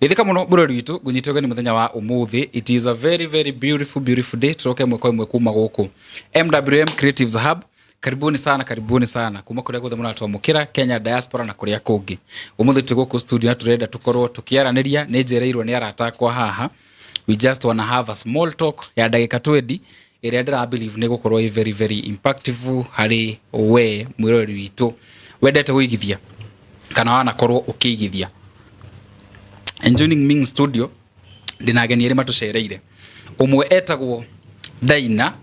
Ithika muno bururi witu gunyitioge ni muthenya wa umuthi. It is a very very beautiful day. Turoke mwe kwa mwe kuma guku MWM Creatives Hub. Karibuni sana kuma kuria guthe munatwamukira Kenya diaspora na kuria kungi. Umuthi twi guku studio turenda tukorwo tukiaraniria ni njereirwo ni arata kwa haha. We just wanna have a small talk ya dagika 20 iria ndira believe ni gukorwo very impactful hari we mwirori witu wendete guigithia kana wana korwo ukigithia. And joining me in studio ndinageni eri matucereire umwe etagwo Daina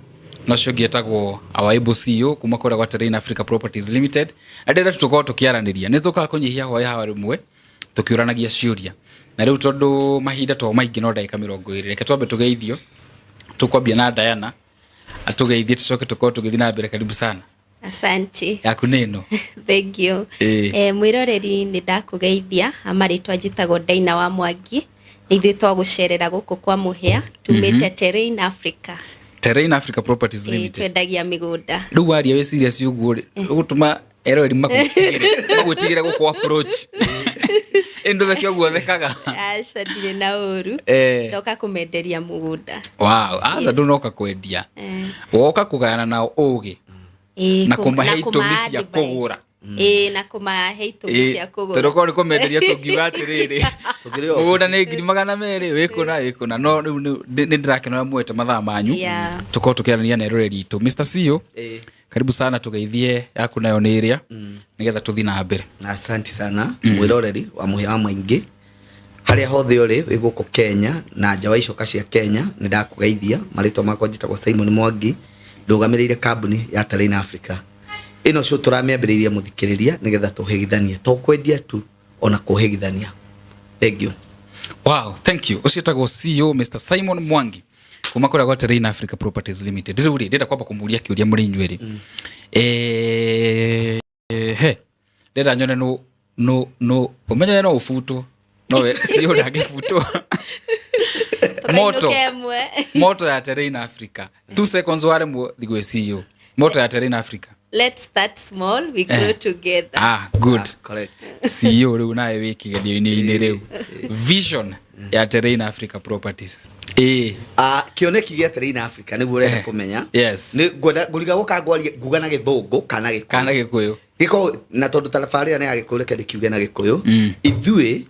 na shogi etagwo awaibu CEO kuma kora kwa Terrain Africa Properties Limited. Adera tutukao tukiaraniria nizoka kunyihia hoya hawa rimwe tukiuranagia ciuria na riu tondu mahinda to maingi no ndagika 20 reke twambe tugeithio tukwambia na Diana atugeithie tucoke tukao tugithii na mbere. Karibu sana. Asante. Yaku neno. Thank you. Mwiroreri ni ndakugeithia amaritwa njitagwo Daina wa Mwangi. Nithui twagucerera guku kwa muhia tumite Terrain Africa. Terrain Africa Properties Limited. Twendagia migunda. Riu waria we serious uguo gutuma erori magutigire guku approach. Endo vekio guothekaga. Aca ndire na uru. Ndoka kumenderia mugunda. Wow, aca ndunoka kwendia. Woka kugana nao ugi. Na kumahe itumi cia kugura. Na kumahe itumi cia kugura. Toroko ni kumenderia tungiuga atiriri. Mugunda ni 200 wikuna no ni ndirakena mwete mathaa manyu. Tukao tukiarania na eroreri itu. Mr. CEO. Karibu sana tugeithie yaku nayo ni iria nigetha tuthi na mbere. Asante sana mwiroreri wa muhia maingi haria hothe uri wiguko Kenya na nja wa icoka cia Kenya ni ndakugeithia. Maritwa makwa njitagwo Simon Mwangi ndugamirire kambuni ya Terrain Africa. Ino cio turamiambiririe muthikiriria nigetha tuhegithanie to kwendia tu ona kuhegithania. Thank you. Wow, thank you. Ucietagwo CEO Mr. Simon Mwangi kuma kora kwa Terrain Africa Properties Limited. Ndiri ndenda kwamba kumuria kiuria muri inyweri. Ndenda nyone no umenya no ufuto. No CEO ndagifuto. Moto ya Terrain Africa. 2 seconds ware mo digwe CEO. Moto ya Terrain Africa. Let's start small, we grow together. Good. Correct. CEO riu nae wikigedio-ini riu. Vision ya Terrain Africa Properties. Kioneki gia Terrain Africa niguo urenda kumenya. Yes. Ni nguriga guka ngugana githungu kana gikuyu. Giko na tondu tarafaria ni agikuyu kende kiuge na gikuyu. Ithui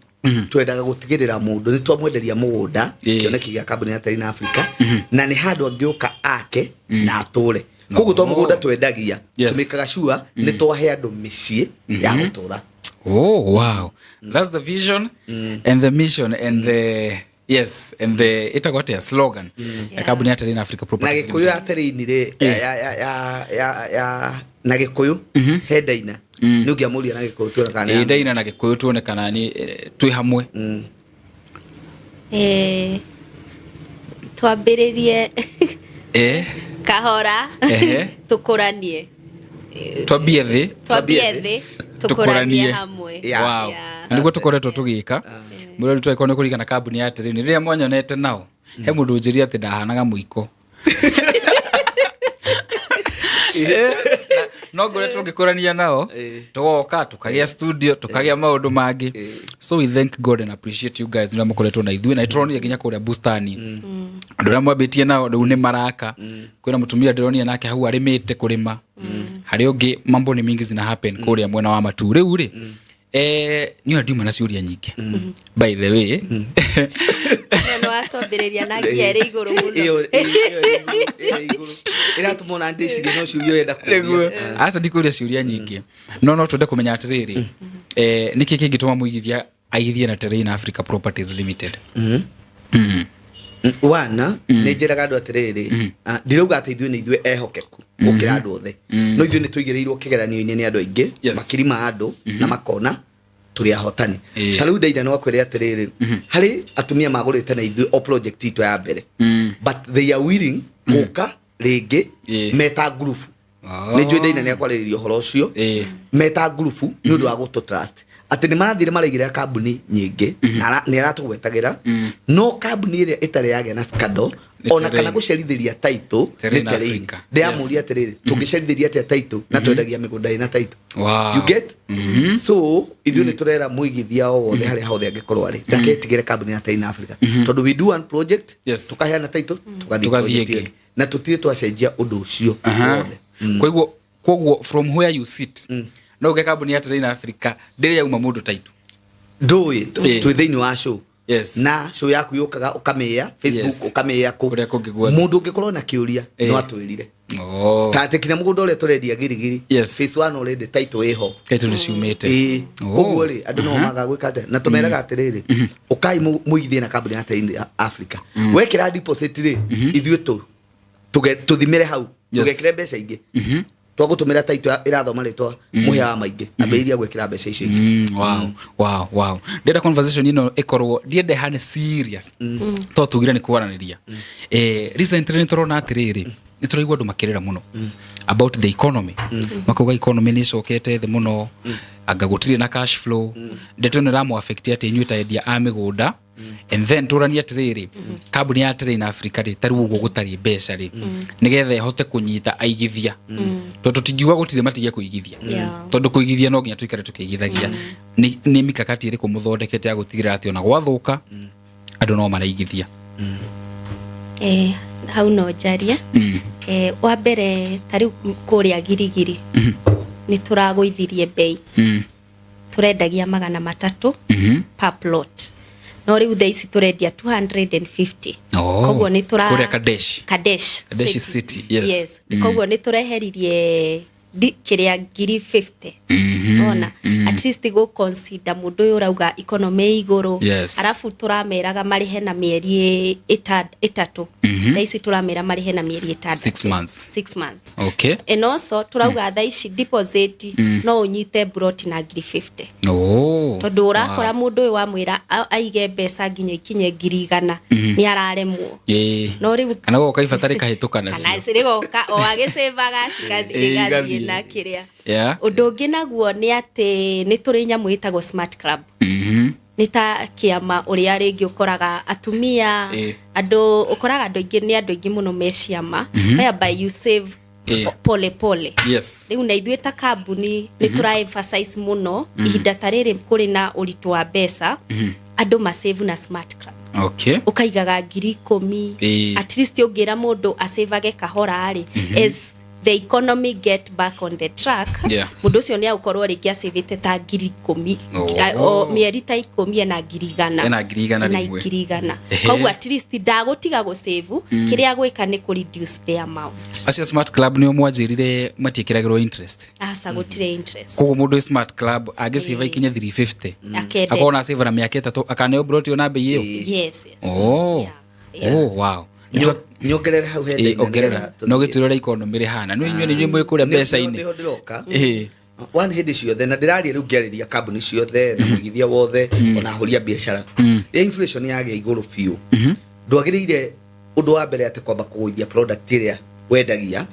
twendaga gutigirira mundu ni twamwenderia mugunda kioneki gia kambuni ya Terrain Africa na ni handu angioka ake na ature. Koguo to mugunda twendagia tumikaga sure ni twahe andu micii ya gutura. Oh wow. That's the vision and the mission and the and the itagotea slogan ya kambuni ya Terrain Africa Properties. Na gikuyu ya Terrain ri ya na gikuyu he Daina ni ungiamuria na gikuyu tuone kana Daina na gikuyu tuone kana ni twi hamwe. Twambiririe kahora tukuranie. Twambie thi tukuranie hamwe. Wow. Niguo tukoretwo tugika. Mwirori twekone kurigana kambuni ya Terrain riria mwanyonete nao. He mundu njiria ati ndahanaga muiko. No gore tungikorania nao tugoka tukagia studio tukagia maundu mangi. So we thank God and appreciate you guys ndio mukoretwo na ithui na itronia nginya kuria bustani. Andu ra mwambitie nao ndu ni maraka kwina mutumia ndironia nake hau arimite kurima. Hari ungi mambo ni mingi zina happen kuria mwena wa matu riu ri niyo ndima na ciuria nyingi. By the way no atobiriria na giere iguru muno ira tumona ndici no ciuria yenda kuria asa ndikuria ciuria nyingi no twende kumenya atiriri niki kingituma muigithia aigithie na Terrain Africa Properties Limited. Wana ni njiraga andu atiriri ndirauga ati ithui ni ithui ehokeku gukira andu othe no ithui ni tuigireirwo kigeranio-ini ni andu aingi makirima andu na makona turi ahotani. Tariu Daina no akwire atiriri hari atumia magurite na ithui o project ito ya mbere but they are willing guka ringi meta group. Ni njui Daina ni akwaririo horo ucio meta group ni undu wa gutu trust ati ni marathire maraigira kambuni nyingi na ni aratugwetagira no kambuni iria itari yage na scandal ona kana gucerithiria title ni terrain ndiamuria atiriri tungicerithiria atia title na twendagia migunda ina title you get so ithu ni turera muigithia o wothe hari hothe angikorwo ari ndaketigire kambuni ya Terrain Africa tondu we do one project tukaheana title tugathie na tutire twacenjia undu ucio wothe koguo from where you sit no ge kambuni ya Terrain Africa ndiri yauma mundu title ndui tu thiini wa show na show yaku yukaga ukameya Facebook ukameya mundu ungikorwo na kiuria no atwirire tate kina mugundo ule turendia girigiri phase 1 already title iho title ni ciumite koguo ri andu no maga gwikate na tumeraga atiriri ukai muigithie na kambuni ya Terrain Africa wekira deposit ri ithuĩ tuthimire hau tugekire mbeca ingi twagutumira title irathoma ritwa muhia wa maingi ambeiria gwikira mbeca ici wow ndenda conversation ino ikorwo ndiende hane serious to tugira ni kwaraniria recently ni turona atiriri ni turaigwa andu makirira muno about the economy makoga economy ni cokete the muno agagutire na cash flow ndeto ni ramu affect ati inyuta endia amigunda and then turania atiriri kambuni ya Terrain Africa ri taru ugo gutari mbeca ri nigetha ihote kunyita aigithia tondu tingiwa gutire matigia kuigithia tondu kuigithia no nginya tuikare tukigithagia ni mikakati iri kumuthondekete ya gutigira ati ona gwathuka andu no maraigithia hau no jaria wa mbere tari kuria girigiri ni turaguithirie bei turendagia 300 per plot no riu thaici turendia 250 koguo ni kuria Kadesh city yes koguo ni tureheririe kiria 50 ona at least go consider mundu uyu rauga economy iguru arafu turameraga marihe na mieri itatu thaici turamera marihe na mieri 6 months okay and also turauga thaici deposit no unyite broti na 50 tondu urakora mundu uyu wamwira aige mbeca nginya ikinye 100 ni araremwo no riu kana goka ibatari kahituka nacio kana cirigoka o agisevaga cigathie na kiria undu ungi naguo ni ati ni turi nyamu itagwo smart club ni ta kiama uria ringi ukoraga atumia andu ukoraga andu ingi ni andu ingi muno meciama whereby you save pole riu na ithuĩ ta kambuni ni tura emphasize muno ihinda tarĩrĩ kuri na uritu wa mbeca andu masave na smart club ukaigaga 10,000 at least ungira mundu asavage kahora ari as the economy get back on the track mundu ucio ni aukorwo ringi asavite ta 10,000 o mieri ta 10 na 100 koguo at least ndagutiga gusave kiria gwika ni ku reduce the amount acia smart club ni omwanjirire matiekiragirwo interest asa gutire interest koguo mundu smart club agisave ikinye 350 akona save na miaka 3 akaneo broti ona bei iyo yes wow nyongerera hau hende ongerera no giturira economy ri hana no inywe ni mwe kuria mbeca ini one head ciothe na ndiraria riu ngiariria kambuni ciothe na muigithia wothe ona huria biashara ya inflation yagia iguru fiu ndwagirire undu wa mbere ati kwamba kuguithia product iria wendagia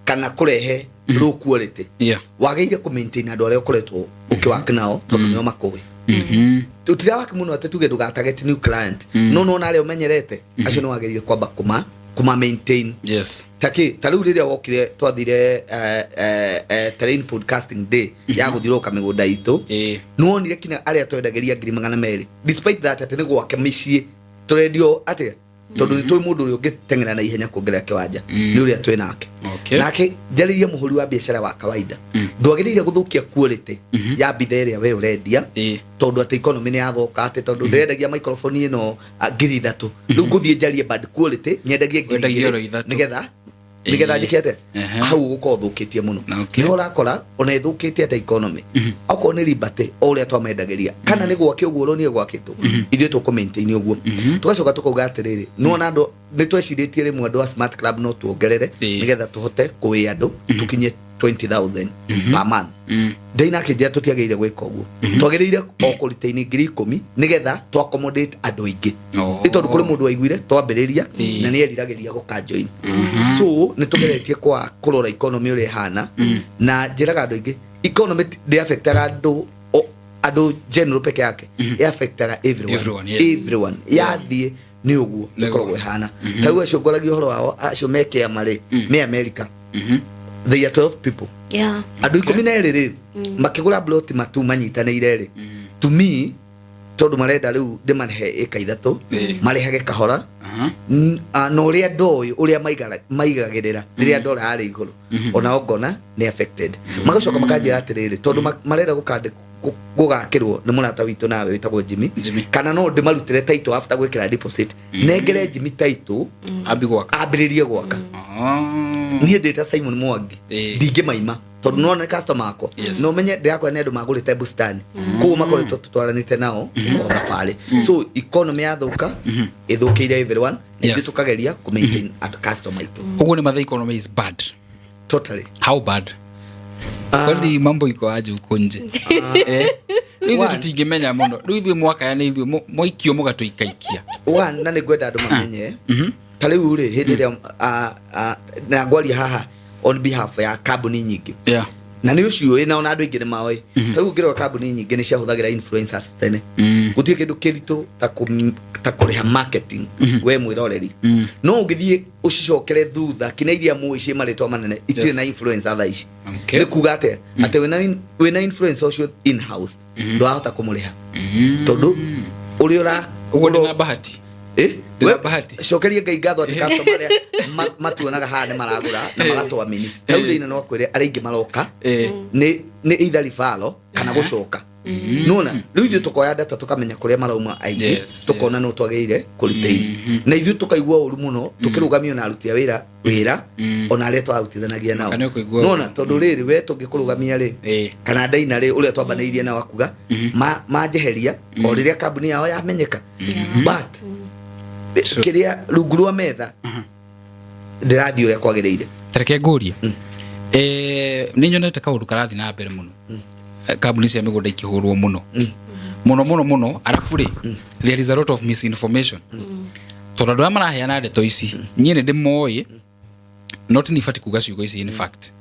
kana kurehe low quality wagire ku maintain andu aria ukoretwo ukiwaka nao tondu nio makuwi tutirawaki muno ati tuge ndugatarget new client no na aria umenyerete acio no wagirire kwamba kuma maintain taki tariu riria wokire twathire Terrain podcasting day ya guthiroka migunda itu no onire kina aria twendageria 200 despite that ati ni gwake micii turendio ati tondu ni twi mundu uri ungiteng'era na ihenya kuongerera kiwanja ni uria twi nake nake njariria muhuri wa biashara wa kawaida ndwagiriire guthukia quality ya bitha iria we urendia tondu ati economy ni yathoka ati tondu ndendagia microphone ino 3,000 riu nguthie njarie bad quality nyendagie 2,000 nigetha njikete hau guko thukitie muno ni urakora ona ithukitie ata economy ako ni ribate o uria twamendageria kana ni gwake uguo ro ni gwakitwo ithuĩ tuku maintain uguo tugacoka tukauga atiriri no na andu ni tweciritie rimwe andu a smart club no tuongerere nigetha tuhote kuwi andu tukinye 20,000 per month ndeina kinjia tutiageire gwika uguo twagereire o kuritain 10,000 nigetha tu accommodate andu ingi itondu kuri mundu waiguire twambiriria na ni erirageria guka join so ni tugeretie kwa kurora economy uri hana na njiraga andu ingi economy they affect andu general peke yake affect everyone yathie ni uguo ikoragwo ihana tagu acio ngoragia horo wao acio meke amari me America they are 12 people andu 12 ri makigura plot matu manyitanire ri to me tondu marenda riu ndimahe eka ithatu marihage kahora no ria ndoyo uria maigagirira riria ndora ari iguru ona ngona ni affected magacoka makanjira atiriri tondu marenda gukande gugakirwo ni murata witu nawe witagwo Jimmy kana no ndimarutire title after gwikira deposit nengere Jimmy title ambiririe gwaka niĩ ndĩta Simon Mwangi ndingĩmaima tondu no customer akwa no menye ndĩrakwa nĩ andũ magũrĩte bustani kũu makoretwo tũtwaranĩte nao o thabarĩ so economy yathũka ĩthũkĩire everyone ningĩ tũkageria ku maintain customer itu ũguo nĩ mathe economy is bad totally how bad kwani mambo iko aje huko nje Nithu tutingimenya muno riu ithuĩ mwaka nĩ ithuĩ moikio mũgatũikaikia na nĩ ngwenda andũ mamenye taliu ri hindi ria na ngwaria haha on behalf ya kambuni nyingi na ni ucio ina ona andu ingine mawe taliu ngirwa kambuni nyingi ni ciahuthagira influencers tene gutie kindu kirito ta kuriha marketing we mwiroreri no ngithie ucicokere thutha kina iria muici maritwa manene itire na influencer tha ici ni kuga ate we na influencer ucio in house ndo ahota kumuriha tondu uri ura ugo na bahati we bahati cokeria ngai ngatho ati customer ria matuonaga haha ni maragura na magatwamini tau ri no kwire aringi maroka ni either rifalo kana gucoka nona riu ithu tukoya data tukamenya kuria marauma aingi tukona no twageire kuritain na ithu tukaigua uru muno tukirugamio na aruti a wira ona aria twahutithanagia nao nona tondu riri we tungikurugamia ri kana ndaina ri uria twambaneirie na wakuga manjeheria o riria kambuni yao yamenyeka but kiria rugurwa metha ndirathi uria kwagiriire tareke nguria ni nyonete kaundu karathi na mbere muno kambuni cia migunda ikihurwo muno muno arafu ri there is a lot of misinformation tondu andu maraheana ndeto ici nyie ni ndimoi not ni fati kuga ciugo ici in fact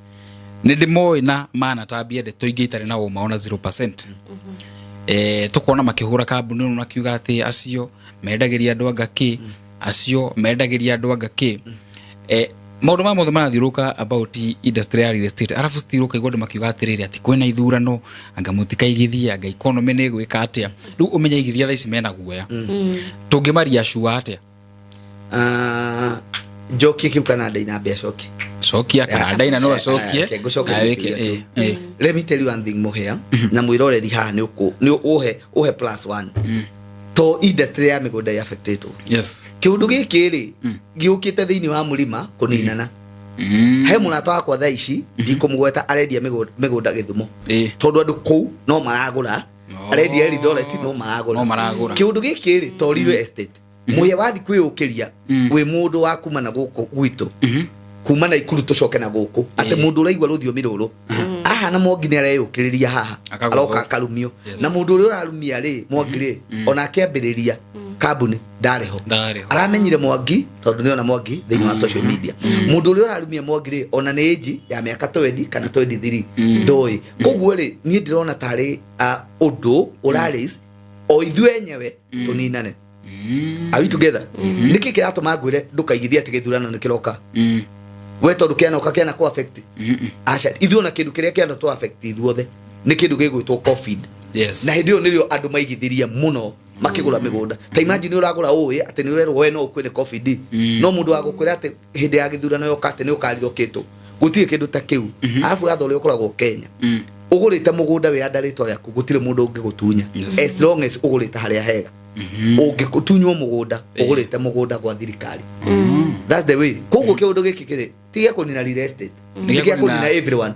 ni ndimoi na mana tabia ndeto ingi itari na uma ona 0% tukona makihura kambuni no nakiuga ati acio mendagiria andu angaki acio mendagiria andu angaki maundu ma mothe marathiuruka about industry ya real estate arafu stiruka igwa andu makiuga atiriri ati kwina ithurano anga mutikaigithia anga economy ni gwika atia riu umenya igithia tha ici mena guoya tungimaria shua atia joki kiu kana ndaina mbia cokia kana ndaina no acokie let me tell you one thing muhea na mwiroreri haha ni uhe plus 1 to industry ya migunda ya affected kiundu giki ri giukite thiini wa mulima kuninana he murata wakwa tha ici ndikumugweta arendia migunda Githumo tondu andu kou no maragura arendia Eldoret no maragura kiundu giki ri to real estate muhe wathi kwiyukiria wi mundu wa kuma na guku gwitu kuma na ikuru tucoke na guku ate mundu uraigwa ruthiomi ruru aha na Mwangi ni areyukiriria haha aroka akarumio na mundu uri urarumia ri Mwangi ri ona akiambiriria kambuni ndareho aramenyire Mwangi tondu ni ona Mwangi thiini wa social media mundu uri urarumia Mwangi ri ona ni age ya miaka 20 kana 23 ndoi koguo ri ni ndirona tari undu uraris o ithuĩ enyewe tuninane are we together niki kiratuma ngwire ndukaigithia ati githurano nikiroka we tondu kiana ko affect acha ithuĩ na kindu kiria kiana to affect ithuothe ni kindu gigwitwo covid na hindi yo nirio andu maigithiria muno makigura migunda ta imagine uragura uwe ati ni urerwo we no ukwire covid no mundu wa gukwira ati hindi ya githurano yoka ati ni ukariro kitu gutie kindu ta kiu afu gathore ukoragwo Kenya ugurite mugunda we andaritwo riaku gutire mundu ungigutunya as long as ugurite haria hega ungikutunywo mugunda ugurite mugunda gwa thirikari that's the way koguo kiundu giki kiri tiga kunina real estate tiga kunina everyone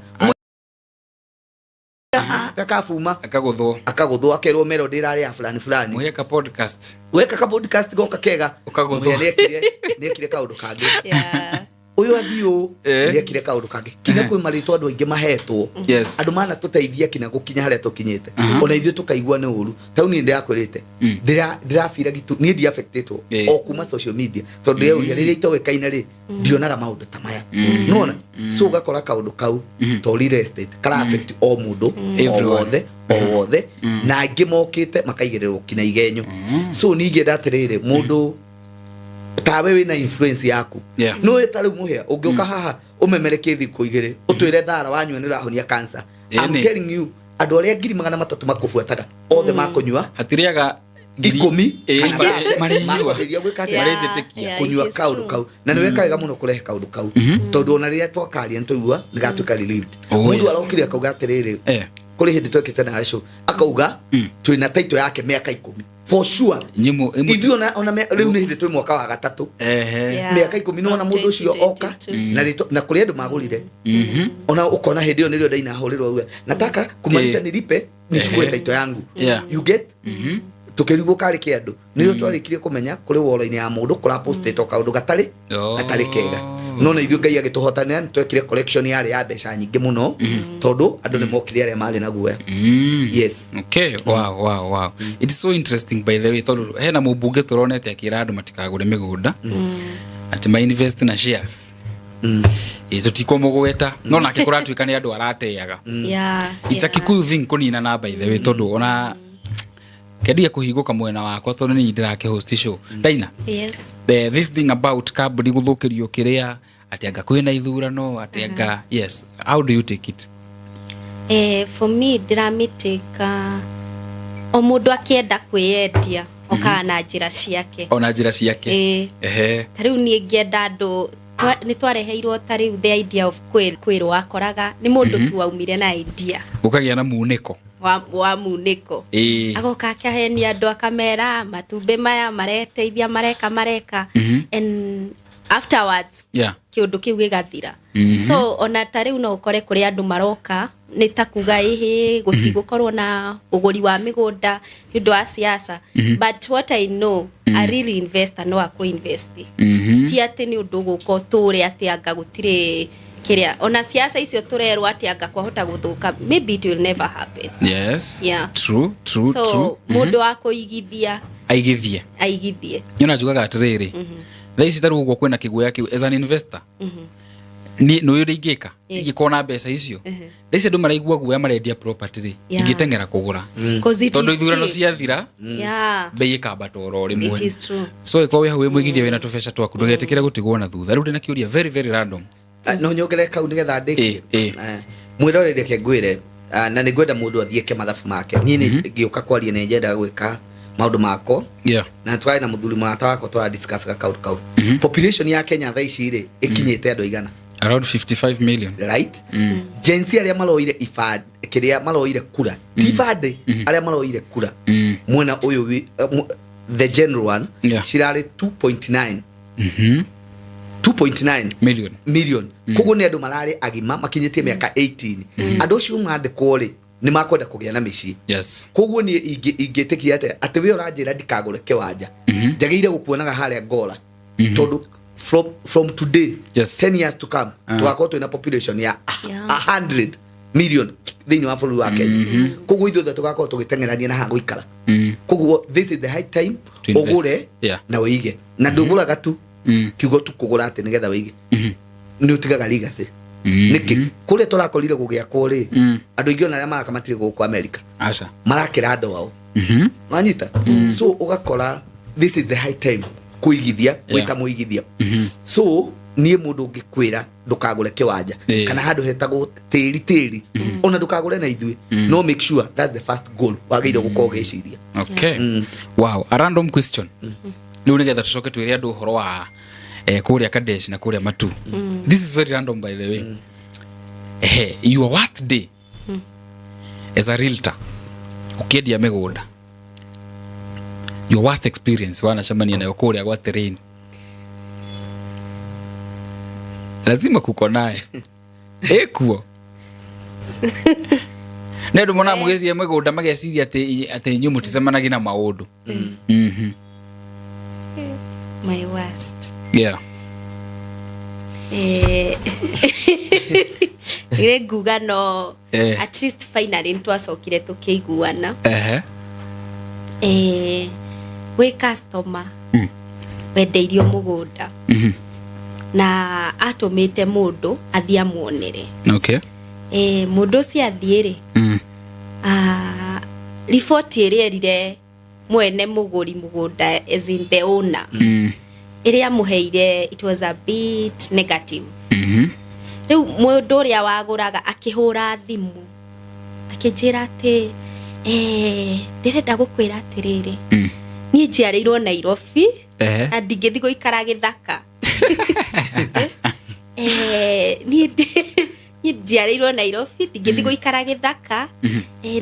kakafuma akaguthwo akerwo melody irari ya fulani weka podcast goka kega ukaguthwo niekire kaundu kangi uyu athio niekire kaundu kangi kinya kwi maritwa andu aingi mahetwo andu mana tuteithia kinya gukinya haria tukinyite ona ithuĩ tukaigua ni uru tau ni ndakwirite ndirafira gitu ni ndi affected o kuma social media tondu yo riria itowekaine ri ndionaga maundu ta maya nona so ugakora kaundu kau to real estate kara affect o mundu wothe na angi mokite makaigirirwo kinya igenyo so ningi ndatirire mundu tawe wina influence yaku no etari muhia ungioka haha umemereke thiku igire utwire thara wanyua ni rahonia cancer. I'm telling you andu aria 300 makubuataga othe makunyua hatiriaga 10 kunyua kaundu kau na niwe kaega muno kurehe kaundu kau tondu ona riria twakaria ntuigua nigatuika relieved. Mundu arokire akauga atiriri kuri hindi twekite na show akauga twina taito yake miaka 10 for sure ithu ona riu ni hindi twi mwaka wa gatatu miaka 10 no na mundu ucio oka na kuri andu magurire ona ukona hindi yo nirio ndaina hurirwo uwe nataka kumaliza nilipe nichukue taito yangu you get tukirigo kari kiandu niyo twarikirie kumenya kuri woro-ini ya mundu kura postate o kaundu gatari kega no na ithu ngai agituhotanira twekire collection yari ya mbeca nyingi muno tondu andu ni mokire aria mari na guoya. Yes, okay, wow it is so interesting by the way tondu hena mubunge turonete akira andu matikagure migunda ati ma invest na shares tutikũmũgweta no nake kũratuĩka nĩ andũ arateaga. It's a Kikuyu thing kũnina na by the way tondu ona kedia kuhiguka mwena wakwa tondu ni ndirake host show Daina. Yes, this thing about kaburi guthukirio kiria atianga kwina ithurano atianga yes, how do you take it? For me dramiteka o mundu akienda kwiyendia okana njira ciake ona njira ciake tariu ni ngienda andu ni twareheirwo tariu the idea of kwirwo akoraga ni mundu tu waumire na idea ukagia na muniko wa muniko agoka akahenia andu akamera matumbe maya mareteithia mareka and afterwards kiundu kiu gigathira. So ona tariu no ukore kuri andu maroka ni takuga ihi gutigukorwo na uguri wa migunda ndu wa siasa but what I know I really investor no aku invest ti ati ni undu guko turi ati anga gutire kiria ona siasa icio turerwo ati anga kwahota guthuka maybe it will never happen. Yes, true so mundu wa kuigithia aigithie nyona njugaga atiriri thaici taru uguo kwina kiguoya kiu as an investor ni no yuri ingika igikona mbeca icio thaici andu maraigua guoya marendia property ingitengera kugura tondu ithurano ciathira bei ikambata oro rimwe. So iko we hawe mwigithia wina tubesha twaku ndugetikire gutigwo na thutha riu ndina kiuria very very random no nyongere kau nigetha ndiki mwirorere ke ngwire na ni ngwenda mundu athieke mathabu make ni ngiuka kwaria ne njenda gwika maundu mako na twai na muthuri mwata wako twa discuss ka kau population ya Kenya thaici ri ikinyite andu igana around 55 million right. Jensi aria maloire ifad kiria maloire kura tifade aria maloire kura mwena uyu the general one shirare 2.9 million kugo ni andu marare agima makinyitie miaka 18 andu cio mande kore ni makwenda kugia na mici kugo ni ingetikia ate we uranjira ndikagure kiwanja njageire gukuonaga haria Gola tondu from today 10 years to come tugakorwo twina population ya 100 million thini wa bũrũri wa Kenya kugo ithuothe tugakorwo tugitengerania na ha guikara kugo this is the high time ugure na wige na nduguraga tu kiugo tu kugura ati nigetha wige ni utigaga legacy niki kule turakorire gugia kuri andu ingi ona aria marakamatire guku America marakira andu wao manyita so ugakora this is the high time kuigithia wita muigithia so nie mundu ngikwira ndukagure kiwanja kana handu hetagwo tiri ona ndukagure na ithui no make sure that's the first goal wagaire gukogeciria. Okay, wow, a random question riu nigetha tucoke twire andu horo wa kuria Kadesh na kuria Matu. This is very random by the way. Your worst day as a realtor ukiendia migunda, your worst experience wanachamania nayo kuria gwa terrain lazima kuko naye ekuo nendu mona mugecia migunda mageciria ati nyumu ticemanagi na maundu. My worst ile nguga no at least finally twacokire tukiguana we customer wendeirio mugunda na atumite mundu athia muonere mundu cia thiire report iri erire mwene muguri mugunda as in the owner iria muheire it was a bit negative. Riu mundu uria waguraga akihura thimu akinjira ati ndirenda gukwira atiriri nie njiarirwo Nairobi na ndingithi guikara Githaka. Nie njiarirwo Nairobi ndingithi guikara Githaka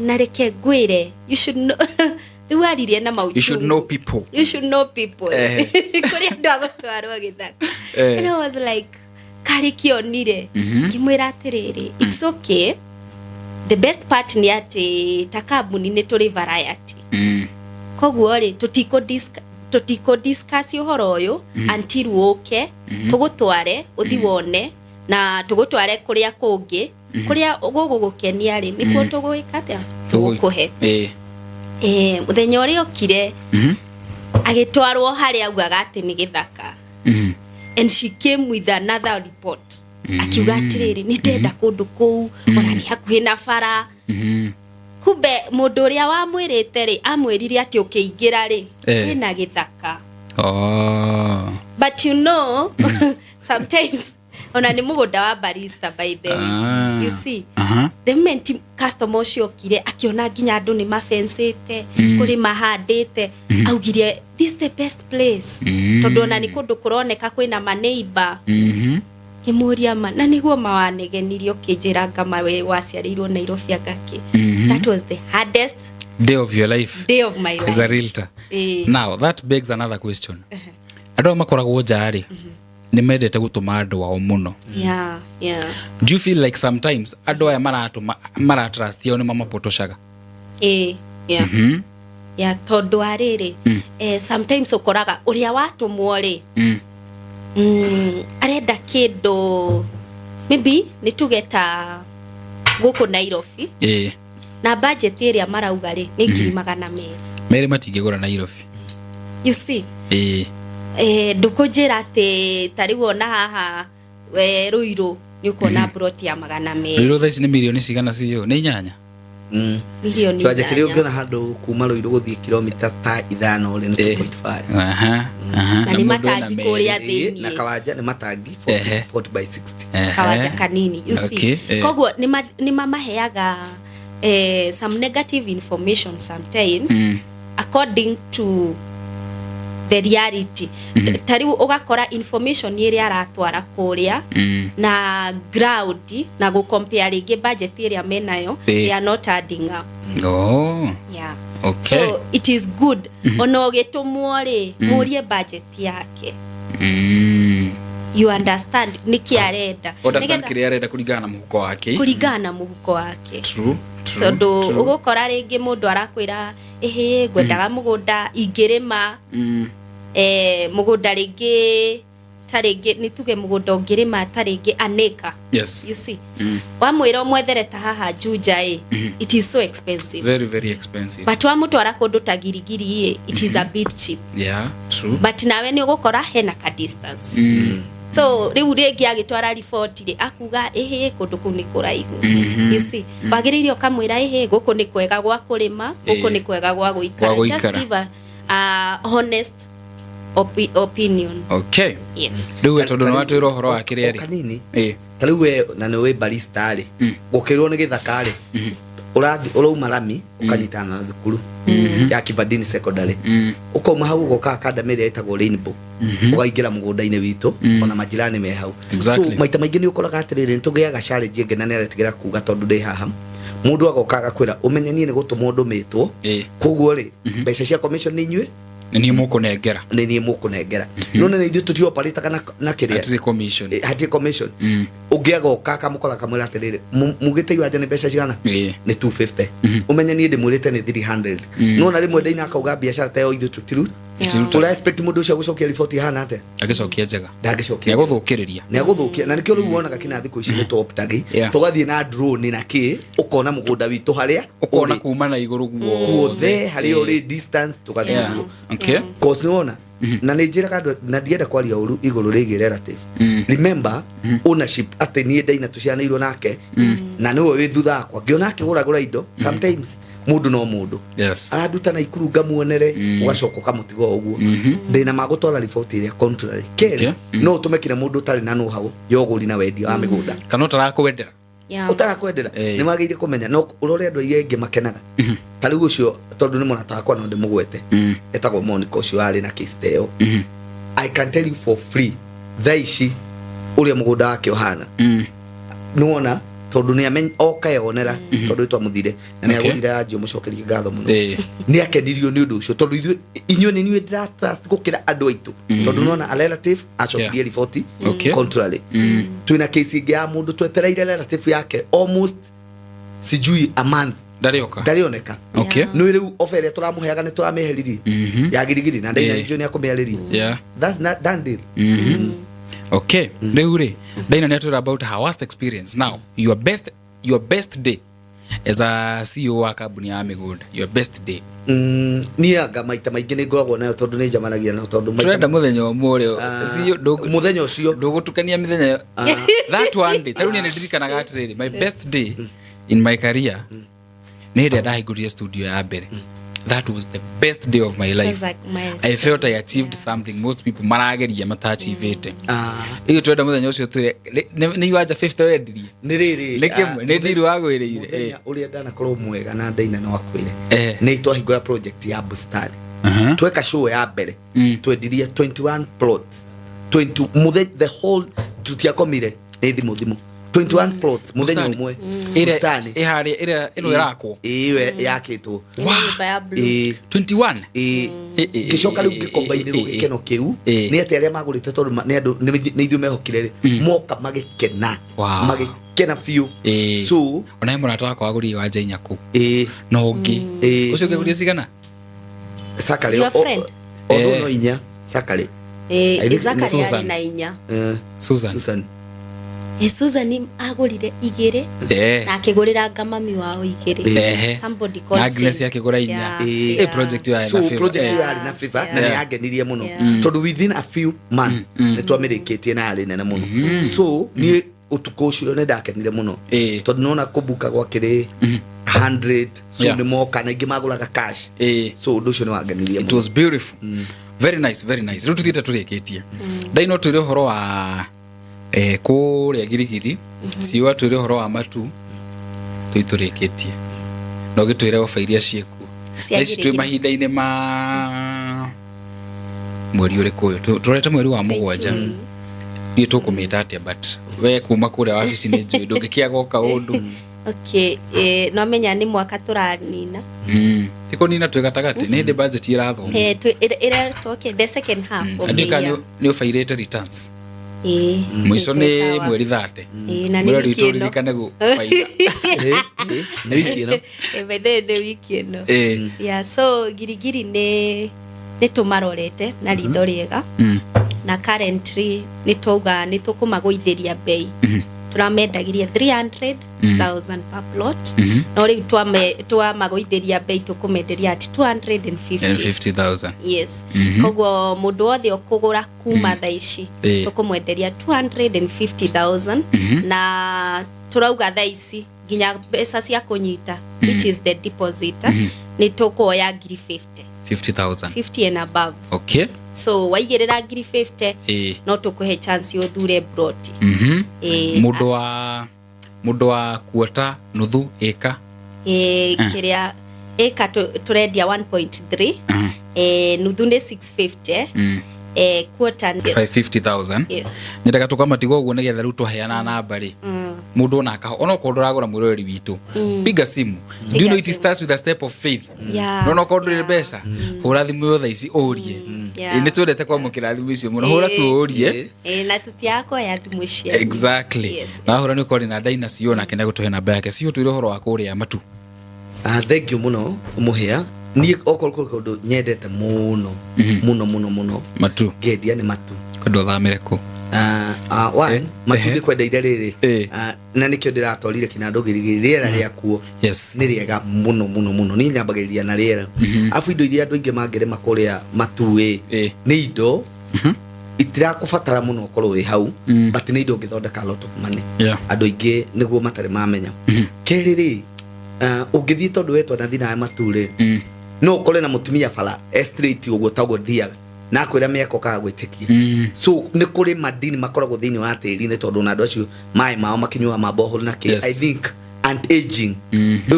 na reke ngwire you should know riu aririe na mauchu you should know people kuri andu agutwarwo Githaka. And I was like karikionire ngimwira atiriri it's okay. The best part ni ati takabuni ni turi variety koguo ri tutiko discuss uhoro uyu until woke tugutware uthi wone na tugutware kuria kungi kuria gugukenia ri nikuo tugwika atia tugukuhe muthenya uria okire agitwarwo haria augaga ati ni Githaka. And she came with another report akiuga atiriri ni ndenda kundu kuu ona ni hakuhi na bara. Kumbe mundu uria wamwirite ri amwirire ati ukiingira ri wina Githaka. But you know sometimes ona ni mugunda wa barista by the way. You see the moment customer ucio okire akiona nginya andu ni mafensite kuri mahandite augire this is the best place tondu ona ni kundu kuroneka kwina maneighbor. Kimuria ma na niguo mawanegenirie ukinjira ngama we waciarirwo Nairobi agaki. That was the hardest day of your life. Day of my life as a realtor. Now that begs another question. Ado makoragwo njari ni mendete gutuma andu ao muno. Yeah. Do you feel like sometimes andu aya mara trust yo ni mamapotoshaga? Yeah, tondu ariri sometimes ukoraga uria watumwo ri arenda kindu maybe ni tugeta guku Nairobi na budget iria marauga ri ni 200,000 mere matingigura Nairobi. You see ndukujira ati tariwo ona haha we Ruiru ni ukona plot ya 200,000. Ruiru thaici ni milioni cigana cio ni 8 milioni twaje kiri ungiona handu kuma Ruiru guthie kilomita ta 5 ri ni 2.5. Na ni matangi kuria thiini na kawanja ni matangi 40 by 60 kawanja kanini. You see koguo ni mamaheaga some negative information sometimes according to the reality. Tariu ugakora information iria aratwara kuria na ground na go compare ringi budget iria menayo they are not adding up. Yeah. Okay. So it is good ono gitumwo ri murie budget yake. You understand niki arenda understand kiri arenda kuringana na muhuko wake. True. Tondu ugukora ringi mundu arakwira ngwendaga mugunda ingirima mugunda ringi taringi nituge mugunda ungirima taringi aneka. Yes. You see wamwira mwethere ta haha Juja it is so expensive, very very expensive, but wamutwara kundu ta girigiri it is a bit cheap. Yeah, true. But nawe ni ugukora hena ka distance. So riu ringi agitwara report ri akuga kundu kuu ni kuraihu. You see bagiririo kamwira guku ni kwega gwa kurima guku ni kwega gwa guikara. Just give a honest opinion. Okay. Yes. Riu tondu no watu rohoro wa kiri kanini tariu we na no we barista ri gukirwo ni Githaka ri urauma Rami ukanyitana na thukuru ya Kivandini secondary ukoma hau ugoka academy ria itagwo Rainbow ugaingira mugunda-ini witu ona majirani me hau. So maita maingi ni ukoraga atiriri nitugiaga challenge ngena ni aretigira kuga tondu ndi haha mundu agoka agakwira umenyanie ni gutu mundu mitwo koguo ri mbeca cia commission ni inyue ni mukunengera none ni ithu tutio operate kana na kiria hati commission ugiaga ukaka mukora kamwira atiriri mugite iwaje ni mbeca cigana ni 250 umenyanie ndi mwirite ni 300 none rimwe ndaina akauga biashara tayo ithu tutiru tula expect mundu ucio gucokia report hana ate agicokia njega ndagicokia ni aguthukiria na nikio riu wonaga kina thiku ici ni top tagi tugathie na drone na ki ukona mugunda witu haria ukona kuma na iguru guothe haria uri distance tugathie. Okay. Cause niona na nä njä raga andå na ndienda kwaria å ru igå rå rä gä relative remember ownership atä niä ndaina tå cianä irwo nake na nä we wä thutha wakwa ngä ona akä gå ragå ra indo sometimes må ndå no må ndå aranduta na ikuru ngamuonere å gacoka å kamå tigo å guo ndä na magå twara riboti ä rä a contrary kerä no å tå me kinya må ndå å tarä na nå hau yogå ri na wendia wa mä gå nda kana å tarakwendera å tarakwendera nä magä ire kå menya no å rore andå airä aingä makenaga ta rä u å cio tondå nä mwana takwa no ndä må gwete etagwo Monica å cio arä na case ta ä yo I can tell you for free thaa ici å rä a må gå nda wake å hana nä wona tondå nä amenya oka yonera tondå twa må thire na nä agå thire yanjio må cokerie ngatho må no nä akenirio nä å ndå å cio tondå inyuä nä inyuä ndä gå kä ra andå aitå tondå nona a relative acokirie riboti contrary twä na case ingä ya må ndå twetereire relative yake almost sijui a month ndarioneka nä rä u ofa ä rä a tå ramå heaga nä tå ramä heririe ya girigiri na ndaina njå nä akå mä arä okay rä u rä ndaina nä atwä about her worst experience now your best day as a CEO wa kambuni ya migunda your best day niä anga maita maingä nä ngoragwo nayo tondå nä njamanagia nao tondå tårenda må thenya å må rä må thenya å cio ndå gå tukania mä thenya that one day tarä u nä ndirikanaga atä rä my best day in my career nä hä ndä ä ndahingå studio ya mbere that was the best day of my life I felt I achieved something most people marageria matachievete iyo twenda muthenya ucio twire ni iwanja 50 wendirie ni riri ni kimwe ni ndiru wagwiriire uria ndanakorwo mwega na ndaina no akwire ni twahingura project ya bustani tweka show ya mbere twendirie 21 plots 20 the whole tutiakomire ni thimu 21 plots muthenya umwe bustani ihari ino irakwo iwe yakitwo 21 gicoka riu gikombainirwo gikeno kiu ni ati aria magurite tondu ni andu ni ithuĩ mehokire ri moka magikena magikena biũ so ona murata wakwa agũrire wanja inya kũu no ũngĩ ũcio ũkĩgũrire cigana sakale o no inya sakale Zakari na inya Susan Susan agurire igere na akigurira ngamami wao igere somebody called Agnes akigura inya project ya so project ya na FIFA na yagenirie muno tondu within a few months ni twamirikitie na ari nene muno so ni utuko ucio ne ndakenire muno tondu nona kubuka gwa kiri 100 so ni moka na ingi maguraga cash so undu ucio ni wagenirie muno it was beautiful very nice riu tuthite turikitie ndaino twire horo wa kũrĩa girigiri ciwa twĩre ũhoro wa matu tũitũrĩkĩtie no gĩtwĩre ofa iria ciĩkuo ici twĩ mahinda-inĩ ma mweri ũrĩkũ ũyũ tũrete mweri wa mũgwanja niĩ tũkũmĩta atĩa but we kuma kũrĩa wabici nĩ njũĩ ndũngĩkĩaga o kaũndũ okay no menya nĩ mwaka tũranina ti kũnina twĩ gatagatĩ nĩ hĩndĩ budget irathoma ĩrĩa okay the second half nĩ ũbairĩte returns mwiso ni mweri 30 na ni wiki ino kana go faida ni wiki ino ni wiki ino yeah so girigiri ni tumarorete na ritho riega na currently ni tuga ni tukumagoitheria bei turamendagiria 300,000 per plot no ri twamagoitheria bei tukumenderia at 250,000 yes koguo mundu othe okugura kuma thaici tukumwenderia 250,000 na turauga thaici ginya pesa cia kunyita which is the deposit ni tukuoya ngiri 50 and above okay so waigirira ngiri 50 no tukuhe chance uthure broti mundu wa kuota nuthu eka kiria eka turendia 1.3 nuthu ni 650 quarter 550,000 yes nyendaga tukamatiga uguo nigetha riu tuheana namba ri mundu ona ona ko nduragura mwirori witu piga simu do you know it starts with a step of faith no ko ndure mbeca hura thimu yothe ici urie ni twendete kwa mukira thimu icio muno hura tu urie na tutiako ya thimu cia exactly na hura ni ko na ndaina cio na kenda gutuhe namba yake cio twire horo wa kuria matu thank you muno muhia ni okorwo kundu nyendete muno muno matu ngendia ni matu kundu thamire ku one matundi kwenda ire riri na nikio ndiratwarire kinando riera ria kuo ni riega muno ni nyambagiriria na riera afu indo iria andu ingi mangere makoria matuwe ni indo itira kufatara muno korwo wi hau but ni indo ngithondeka a lot of money andu ingi niguo matare mamenya keriri ungithii tondu wetwa na thina ya mature no ukore na mutumia fala straight uguo tagwo thiaga na kwira mieko ka gwitikia so ni kuri madini makoragwo thini wa tiri ni tondu na andu acio mai mao makinywa mabohol na ke I think and aging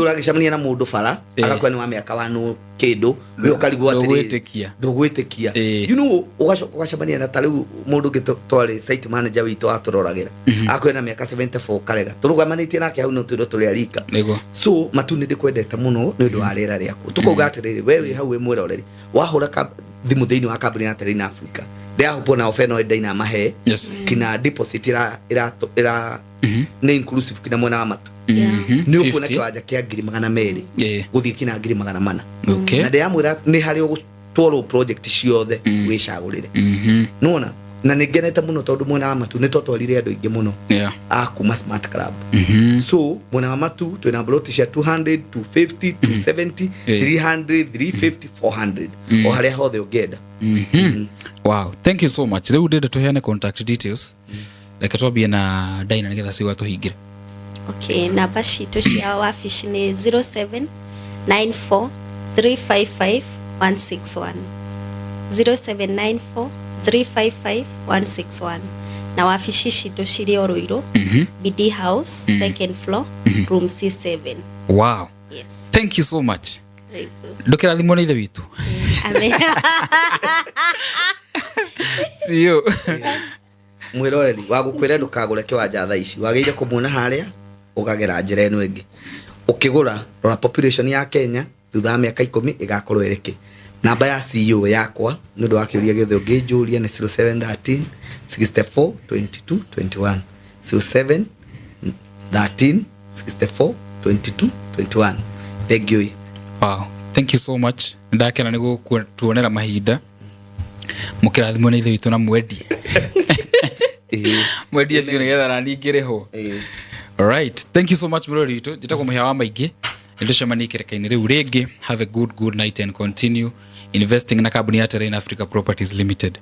uragicamania na mundu fala agakwira ni wa miaka wanu kindu we ukarigwo atiri ndugwitikia you know ugacamania na tariu mundu gitwari site manager witu aturoragira akwira na miaka 74 karega turugamanitie nake hau no tundo turi arika so matuni ndikwendete muno ni undu wa rera riaku tukuga atiri wewe hau we mwiroreri wahura thimu thiini wa kambuni ya Terrain Africa ndia hupo na ofeno ina mahe kina deposit ira ni inclusive kina mwana wa matu ni uko na kiwanja kia 200 guthii kina 400 na ndia mwira ni hari ugutwaro project ciothe wicagurire nona na nigenete muno tondu mwana wa matu ni totwarire andu ingi muno akuma Smart Club so mwana wa matu twina broti cia 200 250 270 300 350 400 o haria hothe ungenda wow thank you so much riu ndenda tuheane contact details like twambie na Daina nigetha ciwa tuhingire okay namba citu cia wabici ni 0794 355 161 0794 355 161 na wabici citu ciri Oroiro BD House second floor room C7 wow yes thank you so much ndukira thimo ni ithe witu amen see you mwiroreri wagukwira ndukagure kiwanja thaa ici wageire kumuona haria ukagera njira eno ingi ukigura rora population ya Kenya thutha miaka 10 igakorwo iriki namba ya CEO yakwa nundu wakiuria githe ungijuria ni 0713 64 22 21 0713 64 22 21 thank you wow thank you so much ndakena nigu tuonera mahinda mukirathimo ni ithe witu na mwendi mwendi afio nigetha na ningire ho all right thank you so much bro witu jitako muhiawa maingi ndicemani kirekaini riu ringi have a good night and continue investing na kambuni ya Terrain Africa Properties Limited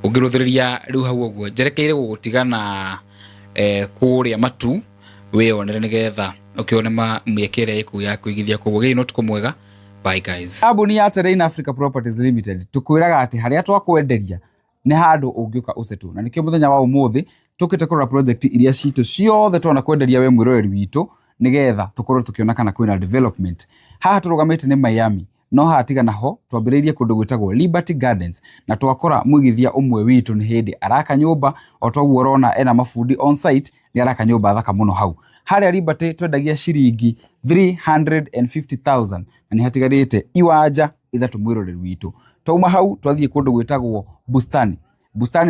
ugiruthiriria riu hau uguo jerekeire gugutigana kuria matu we onere nigetha ukione miekere yiku ya kuigithia kugo gei not kumwega bye guys kambuni ya Terrain Africa Properties Limited tukwiraga ati haria twakwenderia ni handu ungiuka ucetu na nikio muthenya wa umuthi tukite kurora project iria citu ciothe twana kwenderia we mwiroreri witu nigetha tukorwo tukiona kana kwina development haha turugamite ni Miami no hatiga naho twambiririe kundu gwitagwo Liberty Gardens na twakora mwigithia umwe witu ni hindi araka nyumba otogwo urona ena mafundi on site ni araka nyumba thaka muno hau haria Liberty twendagia ciringi 350,000 na ni hatigarite iwanja ithatu mwiroreri witu twauma hau twathie kundu gwitagwo bustani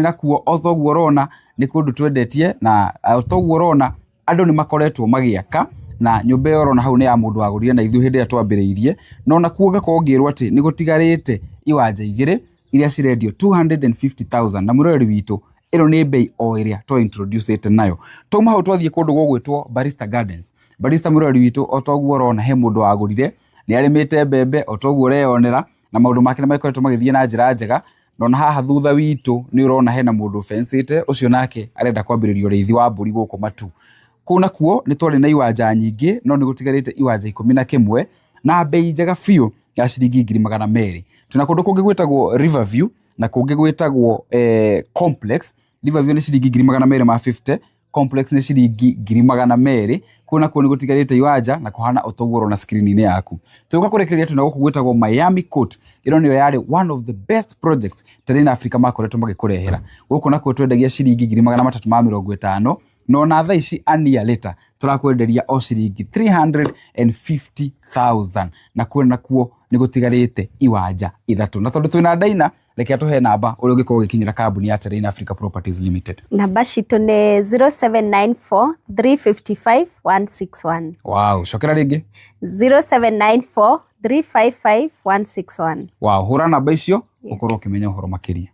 nakuo otogwo urona ni kundu twendetie na otogwo urona andu ni makoretwo magiaka na nyumba yo rona hau ni ya mundu agurire na ithu hindi ya twambiriirie no na kuoga kongirwo ati ni gutigarite iwanja igire iria cirendio 250,000 na mwiroreri witu ero ni bei o iria to introduce it nayo tuma hau twathie kundu gwitwo Barista Gardens Barista mwiroreri witu otogwo rona he mundu agurire ni arimite mbembe otogwo reonera na maundu make na maikoretwo magithie na njira njega no na haha thutha witu ni urona hena mundu fencete ucio nake arenda kwambiririo reithi wa mburi guku matu kuna kuo ni twari na iwanja nyingi no ni gutigarite iwanja 11 na bei njega fiu ya ciringi 200,000 tuna kundu kungi gwitagwo Riverview na kungi gwitagwo Complex Riverview ni ciringi 250 Complex ni ciringi 200,000 kuna kuo ni gutigarite iwanja na kuhana otogoro na screen ni yaku tuka kurekereria tuna guku gwitagwo Miami Court iro niyo yari one of the best projects Terrain Africa makoretwo magikurehera guku nako twendagia ciringi 350,000 no na thaa ici ania leta turakwenderia o ciringi 350,000 na kwena kuo ni gutigarite iwanja ithatu na tondu twina Daina reke atuhe namba uri ungikorwo gikinyira kambuni ya Terrain Africa Properties Limited namba citu ni 0794 355 161 wow shokera ringi 0794 355 161 wow hura namba icio ukorwo ukimenya uhoro makiria